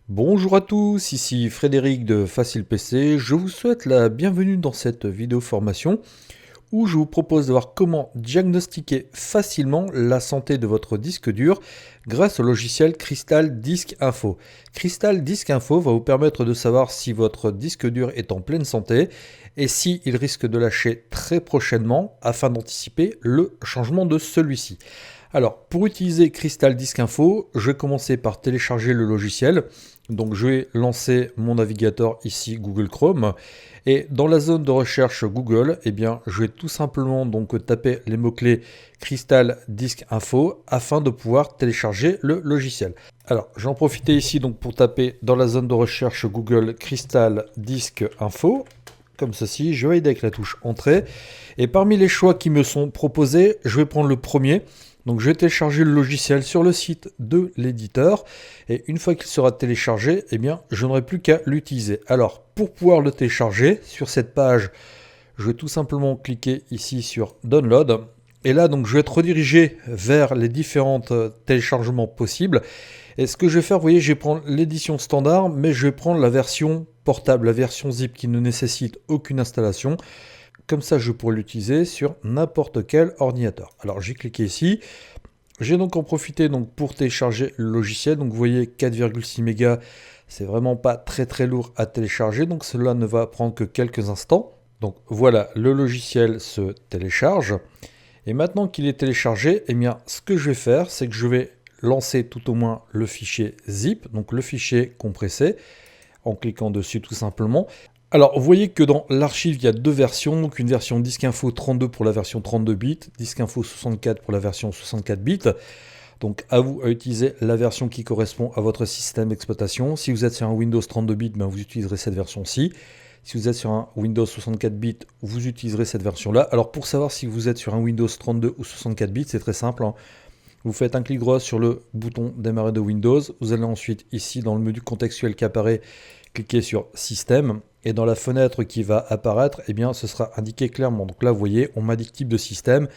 Bonjour à tous, ici Frédéric de Facile PC. Je vous souhaite la bienvenue dans cette vidéo formation où je vous propose de voir comment diagnostiquer facilement la santé de votre disque dur grâce au logiciel Crystal Disk Info. Crystal Disk Info va vous permettre de savoir si votre disque dur est en pleine santé et s'il risque de lâcher très prochainement afin d'anticiper le changement de celui-ci. Alors, pour utiliser Crystal Disk Info, je vais commencer par télécharger le logiciel. Donc, je vais lancer mon navigateur ici, Google Chrome. Et dans la zone de recherche Google, eh bien, je vais tout simplement donc taper les mots-clés Crystal Disk Info afin de pouvoir télécharger le logiciel. Alors, j'en profite ici donc pour taper dans la zone de recherche Google Crystal Disk Info. Comme ceci, je vais aider avec la touche Entrée. Et parmi les choix qui me sont proposés, je vais prendre le premier. Donc je vais télécharger le logiciel sur le site de l'éditeur et une fois qu'il sera téléchargé, eh bien, je n'aurai plus qu'à l'utiliser. Alors pour pouvoir le télécharger sur cette page, je vais tout simplement cliquer ici sur Download et là donc je vais être redirigé vers les différents téléchargements possibles. Et ce que je vais faire, vous voyez, je vais prendre l'édition standard, mais je vais prendre la version portable, la version zip qui ne nécessite aucune installation. Comme ça, je pourrais l'utiliser sur n'importe quel ordinateur. Alors, j'ai cliqué ici. J'ai donc en profité donc, pour télécharger le logiciel. Donc, vous voyez, 4,6 mégas, c'est vraiment pas très très lourd à télécharger. Donc, cela ne va prendre que quelques instants. Donc, voilà, le logiciel se télécharge. Et maintenant qu'il est téléchargé, eh bien, ce que je vais faire, c'est que je vais lancer tout au moins le fichier zip, donc le fichier compressé, en cliquant dessus tout simplement. Alors, vous voyez que dans l'archive, il y a deux versions. Donc, une version Disk Info 32 pour la version 32 bits, Disk Info 64 pour la version 64 bits. Donc, à vous à utiliser la version qui correspond à votre système d'exploitation. Si vous êtes sur un Windows 32 bits, ben, vous utiliserez cette version-ci. Si vous êtes sur un Windows 64 bits, vous utiliserez cette version-là. Alors, pour savoir si vous êtes sur un Windows 32 ou 64 bits, c'est très simple, hein. Vous faites un clic droit sur le bouton démarrer de Windows. Vous allez ensuite ici dans le menu contextuel qui apparaît, cliquer sur Système. Et dans la fenêtre qui va apparaître, eh bien, ce sera indiqué clairement. Donc là, vous voyez, on m'indique type de système.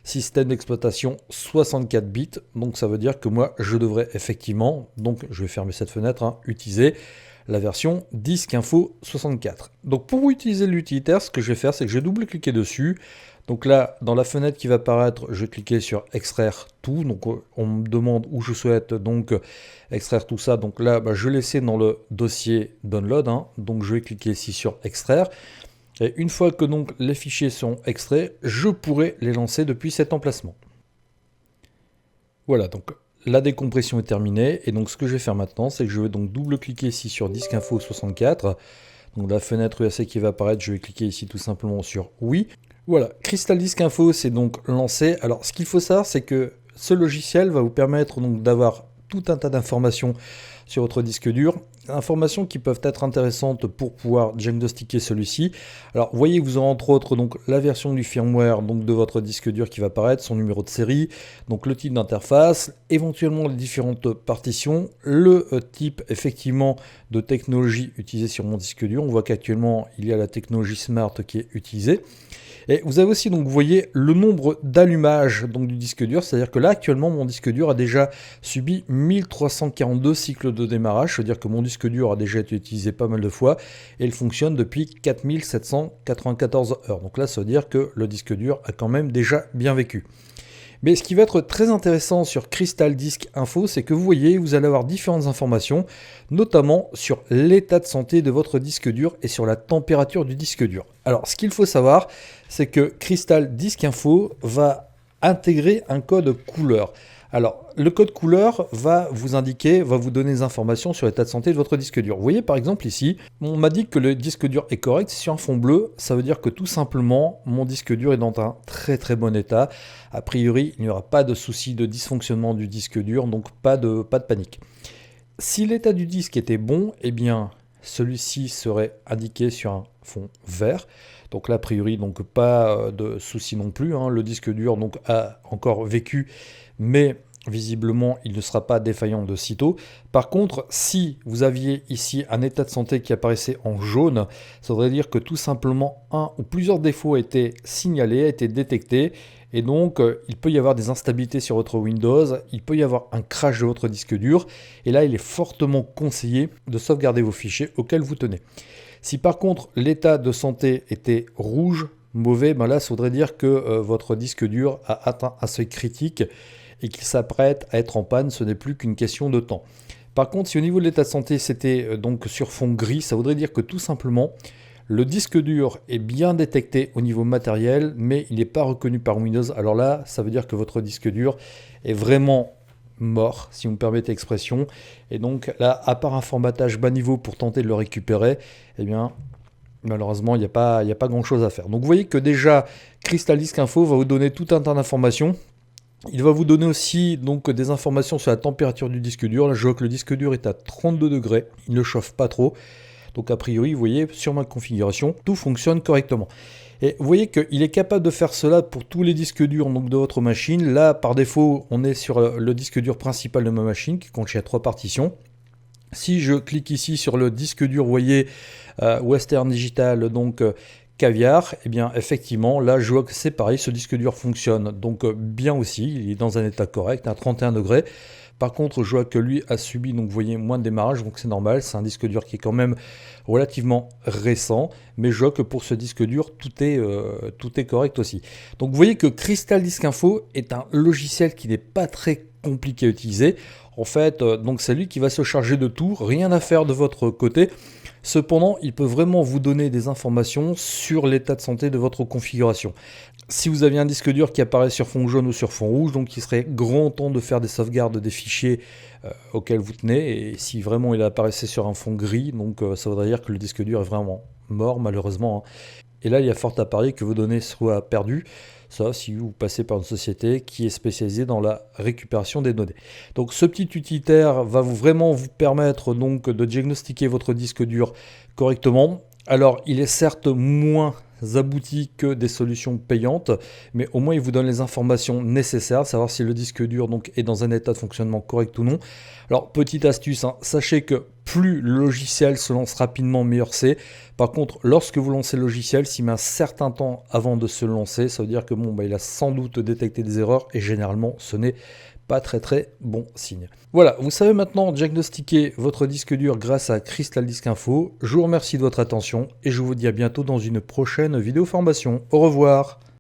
Système d'exploitation 64 bits. Donc ça veut dire que moi, je devrais effectivement, donc je vais fermer cette fenêtre, hein, utiliser la version Disk Info 64. Donc pour vous utiliser l'utilitaire, ce que je vais faire, c'est que je vais double-cliquer dessus. Donc là, dans la fenêtre qui va apparaître, je vais cliquer sur extraire tout. Donc on me demande où je souhaite donc extraire tout ça. Donc là, je vais laisser dans le dossier download, hein. Donc je vais cliquer ici sur extraire. Et une fois que donc les fichiers sont extraits, je pourrai les lancer depuis cet emplacement. Voilà, donc la décompression est terminée. Et donc ce que je vais faire maintenant, c'est que je vais donc double-cliquer ici sur Disk Info 64. Donc la fenêtre UAC qui va apparaître, je vais cliquer ici tout simplement sur oui. Voilà, Crystal Disk Info c'est donc lancé. Alors ce qu'il faut savoir, c'est que ce logiciel va vous permettre donc d'avoir tout un tas d'informations sur votre disque dur, informations qui peuvent être intéressantes pour pouvoir diagnostiquer celui-ci. Alors, vous voyez, vous aurez entre autres donc la version du firmware donc de votre disque dur qui va apparaître, son numéro de série, donc le type d'interface, éventuellement les différentes partitions, le type effectivement de technologie utilisée sur mon disque dur. On voit qu'actuellement il y a la technologie Smart qui est utilisée. Et vous avez aussi, donc, vous voyez le nombre d'allumages donc, du disque dur, c'est-à-dire que là, actuellement, mon disque dur a déjà subi 1342 cycles de démarrage, c'est-à-dire que mon disque dur a déjà été utilisé pas mal de fois, et il fonctionne depuis 4794 heures. Donc là, ça veut dire que le disque dur a quand même déjà bien vécu. Mais ce qui va être très intéressant sur Crystal Disk Info, c'est que vous voyez, vous allez avoir différentes informations, notamment sur l'état de santé de votre disque dur et sur la température du disque dur. Alors, ce qu'il faut savoir, c'est que Crystal Disk Info va intégrer un code couleur. Alors, le code couleur va vous indiquer, va vous donner des informations sur l'état de santé de votre disque dur. Vous voyez par exemple ici, on m'a dit que le disque dur est correct, c'est sur un fond bleu, ça veut dire que tout simplement, mon disque dur est dans un très très bon état. A priori, il n'y aura pas de souci de dysfonctionnement du disque dur, donc pas de panique. Si l'état du disque était bon, eh bien, celui-ci serait indiqué sur un fond vert. Donc là, a priori, donc pas de souci non plus, hein. Le disque dur donc, a encore vécu, mais Visiblement, il ne sera pas défaillant de sitôt. Par contre, si vous aviez ici un état de santé qui apparaissait en jaune, ça voudrait dire que tout simplement un ou plusieurs défauts étaient signalés, étaient détectés. Et donc, il peut y avoir des instabilités sur votre Windows, il peut y avoir un crash de votre disque dur. Et là, il est fortement conseillé de sauvegarder vos fichiers auxquels vous tenez. Si par contre, l'état de santé était rouge, mauvais, ben là, ça voudrait dire que votre disque dur a atteint un seuil critique et qu'il s'apprête à être en panne, ce n'est plus qu'une question de temps. Par contre, si au niveau de l'état de santé, c'était donc sur fond gris, ça voudrait dire que tout simplement, le disque dur est bien détecté au niveau matériel, mais il n'est pas reconnu par Windows. Alors là, ça veut dire que votre disque dur est vraiment mort, si vous me permettez l'expression. Et donc là, à part un formatage bas niveau pour tenter de le récupérer, eh bien, malheureusement, il n'y a pas grand-chose à faire. Donc vous voyez que déjà, Crystal Disk Info va vous donner tout un tas d'informations. Il va vous donner aussi donc des informations sur la température du disque dur. Là, je vois que le disque dur est à 32 degrés. Il ne chauffe pas trop. Donc a priori, vous voyez, sur ma configuration, tout fonctionne correctement. Et vous voyez qu'il est capable de faire cela pour tous les disques durs donc, de votre machine. Là, par défaut, on est sur le disque dur principal de ma machine qui contient 3 partitions. Si je clique ici sur le disque dur, vous voyez, Western Digital, donc Caviar, et bien effectivement, là je vois que c'est pareil, ce disque dur fonctionne donc bien aussi, il est dans un état correct, à 31 degrés. Par contre, je vois que lui a subi, donc vous voyez, moins de démarrage, donc c'est normal, c'est un disque dur qui est quand même relativement récent, mais je vois que pour ce disque dur, tout est correct aussi. Donc vous voyez que Crystal Disk Info est un logiciel qui n'est pas très compliqué à utiliser. En fait, donc c'est lui qui va se charger de tout, rien à faire de votre côté. Cependant, il peut vraiment vous donner des informations sur l'état de santé de votre configuration. Si vous aviez un disque dur qui apparaît sur fond jaune ou sur fond rouge, donc il serait grand temps de faire des sauvegardes des fichiers auxquels vous tenez. Et si vraiment il apparaissait sur un fond gris, donc ça voudrait dire que le disque dur est vraiment mort malheureusement. Et là, il y a fort à parier que vos données soient perdues. Ça, si vous passez par une société qui est spécialisée dans la récupération des données. Donc, ce petit utilitaire va vraiment vous permettre donc de diagnostiquer votre disque dur correctement. Alors, il est certes moins abouti que des solutions payantes, mais au moins il vous donne les informations nécessaires, savoir si le disque dur donc est dans un état de fonctionnement correct ou non. Alors petite astuce, sachez que plus le logiciel se lance rapidement, meilleur c'est. Par contre, lorsque vous lancez le logiciel, s'il met un certain temps avant de se lancer, ça veut dire que il a sans doute détecté des erreurs et généralement ce n'est pas très bon signe. Voilà, vous savez maintenant diagnostiquer votre disque dur grâce à Crystal Disk Info. Je vous remercie de votre attention et je vous dis à bientôt dans une prochaine vidéo formation. Au revoir.